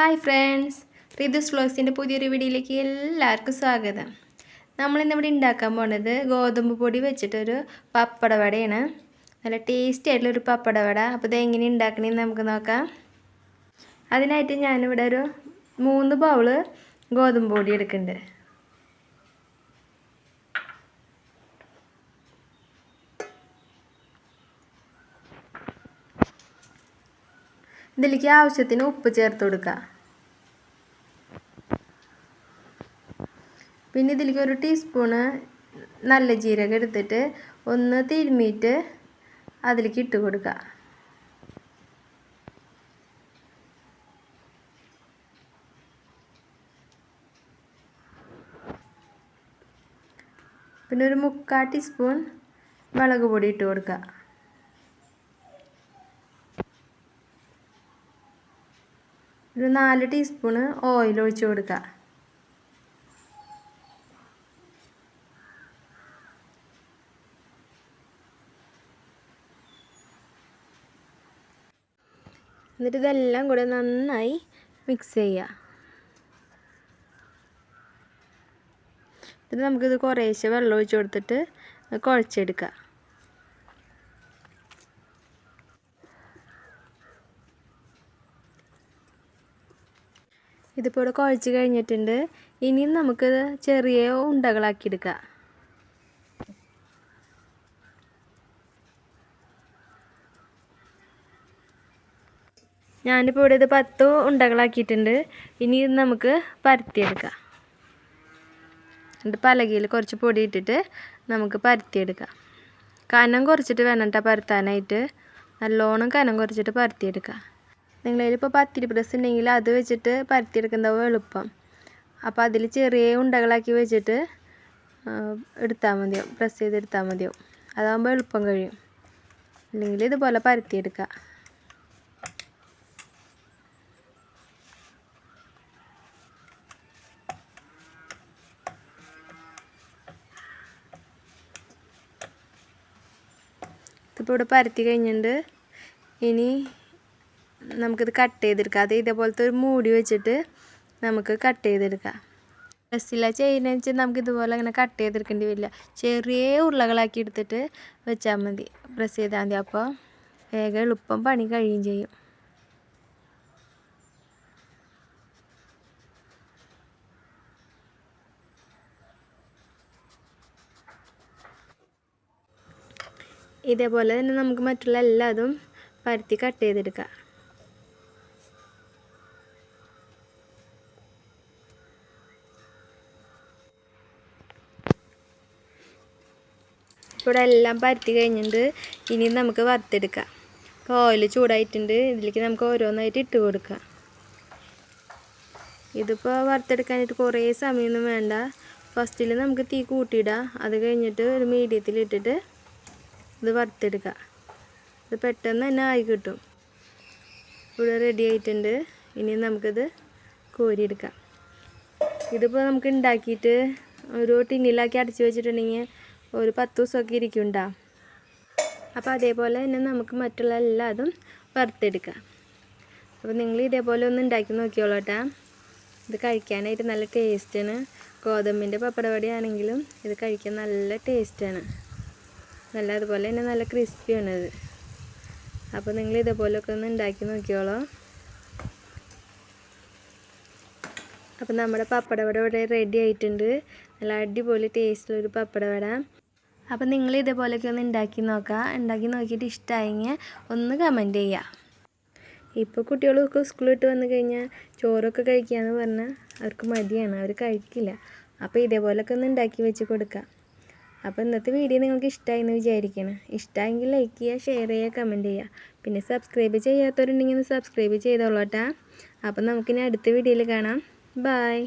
Hi friends, Ridhus വ്ളോഗ്സിൻ്റെ പുതിയൊരു വീഡിയോയിലേക്ക് എല്ലാവർക്കും സ്വാഗതം. നമ്മളിന്നിവിടെ ഉണ്ടാക്കാൻ പോണത് ഗോതമ്പ് പൊടി വെച്ചിട്ടൊരു പപ്പട വടയാണ്. നല്ല ടേസ്റ്റി ആയിട്ടുള്ളൊരു പപ്പട വട. അപ്പോൾ ഇത് എങ്ങനെ ഉണ്ടാക്കണമെന്ന് നമുക്ക് നോക്കാം. അതിനായിട്ട് ഞാനിവിടെ ഒരു 3 ബൗള് ഗോതമ്പ് പൊടി എടുക്കുന്നുണ്ട്. ഇതിലേക്ക് ആവശ്യത്തിന് ഉപ്പ് ചേർത്ത് കൊടുക്കുക. പിന്നെ ഇതിലേക്ക് 1 ടീസ്പൂണ് നല്ല ജീരകം എടുത്തിട്ട് ഒന്ന് തിരുമ്മിയിട്ട് അതിലേക്ക് ഇട്ട് കൊടുക്കുക. പിന്നെ ഒരു 3/4 ടീസ്പൂൺ മുളക് പൊടി ഇട്ട് കൊടുക്കുക. ഒരു 4 ടീസ്പൂണ് ഓയിൽ ഒഴിച്ച് കൊടുക്കുക. എന്നിട്ട് ഇതെല്ലാം കൂടെ നന്നായി മിക്സ് ചെയ്യുക. എന്നിട്ട് നമുക്കിത് കുറേശ്ശെ വെള്ളം ഒഴിച്ച് കൊടുത്തിട്ട് കുഴച്ചെടുക്കുക. ഇതിപ്പോൾ ഇവിടെ കുഴച്ച് കഴിഞ്ഞിട്ടുണ്ട്. ഇനിയും നമുക്കിത് ചെറിയ ഉണ്ടകളാക്കി എടുക്കാം. ഞാനിപ്പോൾ ഇവിടെ ഇത് 10 ഉണ്ടകളാക്കിയിട്ടുണ്ട്. ഇനി ഇത് നമുക്ക് പരത്തിയെടുക്കാം. എന്നിട്ട് പലകയിൽ കുറച്ച് പൊടി ഇട്ടിട്ട് നമുക്ക് പരത്തിയെടുക്കാം. കനം കുറച്ചിട്ട് വേണം കേട്ടോ പരത്താനായിട്ട്. നല്ലോണം കനം കുറച്ചിട്ട് പരത്തിയെടുക്കാം. നിങ്ങളതിലിപ്പോൾ പത്തിരി പ്രസ് ഉണ്ടെങ്കിൽ അത് വെച്ചിട്ട് പരത്തിയെടുക്കുന്നതാവും എളുപ്പം. അപ്പോൾ അതിൽ ചെറിയ ഉണ്ടകളാക്കി വെച്ചിട്ട് എടുത്താൽ മതിയാവും, പ്രസ് ചെയ്തെടുത്താൽ മതിയാവും. അതാകുമ്പോൾ എളുപ്പം കഴിയും. അല്ലെങ്കിൽ ഇതുപോലെ പരത്തിയെടുക്കുക. ഇതിപ്പോൾ ഇവിടെ പരത്തി കഴിഞ്ഞിട്ടുണ്ട്. ഇനി നമുക്കിത് കട്ട് ചെയ്തെടുക്കാം. അത് ഇതേപോലത്തെ ഒരു മൂടി വെച്ചിട്ട് നമുക്ക് കട്ട് ചെയ്തെടുക്കാം. ഡ്രസ്സില്ല ചെയ്യുന്നതെന്ന് വെച്ചാൽ നമുക്ക് ഇതുപോലെ അങ്ങനെ കട്ട് ചെയ്തെടുക്കേണ്ടി വരില്ല. ചെറിയ ഉരുളകളാക്കി എടുത്തിട്ട് വെച്ചാൽ മതി, പ്രസ് ചെയ്താൽ മതി. അപ്പോൾ വേഗം എളുപ്പം പണി കഴിയുകയും ചെയ്യും. ഇതേപോലെ തന്നെ നമുക്ക് മറ്റുള്ള എല്ലാതും പരത്തി കട്ട് ചെയ്തെടുക്കാം. ഇവിടെ എല്ലാം പരത്തി കഴിഞ്ഞിട്ടുണ്ട്. ഇനി നമുക്ക് വറുത്തെടുക്കാം. ഇപ്പോൾ ഓയിൽ ചൂടായിട്ടുണ്ട്. ഇതിലേക്ക് നമുക്ക് ഓരോന്നായിട്ട് ഇട്ട് കൊടുക്കാം. ഇതിപ്പോൾ വറുത്തെടുക്കാനായിട്ട് കുറേ സമയമൊന്നും വേണ്ട. ഫസ്റ്റിൽ നമുക്ക് തീ കൂട്ടിയിടാം. അത് കഴിഞ്ഞിട്ട് ഒരു മീഡിയത്തിൽ ഇട്ടിട്ട് ഇത് വറുത്തെടുക്കുക. ഇത് പെട്ടെന്ന് തന്നെ ആയി കിട്ടും. ഇവിടെ റെഡി ആയിട്ടുണ്ട്. ഇനി നമുക്കിത് കോരിയെടുക്കാം. ഇതിപ്പോൾ നമുക്ക് ഉണ്ടാക്കിയിട്ട് ഒരു ടിന്നിലാക്കി അടച്ച് വെച്ചിട്ടുണ്ടെങ്കിൽ ഒരു 10 ദിവസമൊക്കെ ഇരിക്കുന്നുണ്ടാവും. അപ്പോൾ അതേപോലെ തന്നെ നമുക്ക് മറ്റുള്ള എല്ലാതും വറുത്തെടുക്കാം. അപ്പോൾ നിങ്ങൾ ഇതേപോലെ ഒന്ന് ഉണ്ടാക്കി നോക്കിയോളൂ കേട്ടോ. ഇത് കഴിക്കാനായിട്ട് നല്ല ടേസ്റ്റാണ്. ഗോതമ്പിൻ്റെ പപ്പടവടയാണെങ്കിലും ഇത് കഴിക്കാൻ നല്ല ടേസ്റ്റാണ്. നല്ല അതുപോലെ തന്നെ നല്ല ക്രിസ്പിയാണിത്. അപ്പോൾ നിങ്ങൾ ഇതേപോലെയൊക്കെ ഒന്ന് ഉണ്ടാക്കി നോക്കിയോളൂ. അപ്പോൾ നമ്മുടെ പപ്പടവട ഇവിടെ റെഡി ആയിട്ടുണ്ട്. നല്ല അടിപൊളി ടേസ്റ്റുള്ളൊരു പപ്പടവട. അപ്പോൾ നിങ്ങൾ ഇതേപോലെയൊക്കെ ഒന്ന് ഉണ്ടാക്കി നോക്കുക. ഉണ്ടാക്കി നോക്കിയിട്ട് ഇഷ്ടമായെങ്കിൽ ഒന്ന് കമൻറ്റ് ചെയ്യുക. ഇപ്പോൾ കുട്ടികളൊക്കെ സ്കൂളിൽ വിട്ട് വന്നു കഴിഞ്ഞാൽ ചോറൊക്കെ കഴിക്കുകയെന്ന് പറഞ്ഞാൽ അവർക്ക് മടിയാണ്, അവർ കഴിക്കില്ല. അപ്പോൾ ഇതേപോലെയൊക്കെ ഒന്ന് ഉണ്ടാക്കി വെച്ച് കൊടുക്കുക. അപ്പോൾ ഇന്നത്തെ വീഡിയോ നിങ്ങൾക്ക് ഇഷ്ടമായി എന്ന് വിചാരിക്കണം. ഇഷ്ടമായെങ്കിൽ ലൈക്ക് ചെയ്യുക, ഷെയർ ചെയ്യുക, കമൻറ്റ് ചെയ്യുക. പിന്നെ സബ്സ്ക്രൈബ് ചെയ്യാത്തവരുണ്ടെങ്കിൽ ഒന്ന് സബ്സ്ക്രൈബ് ചെയ്തോളൂ കേട്ടോ. അപ്പോൾ നമുക്കിനി അടുത്ത വീഡിയോയിൽ കാണാം. ബൈ.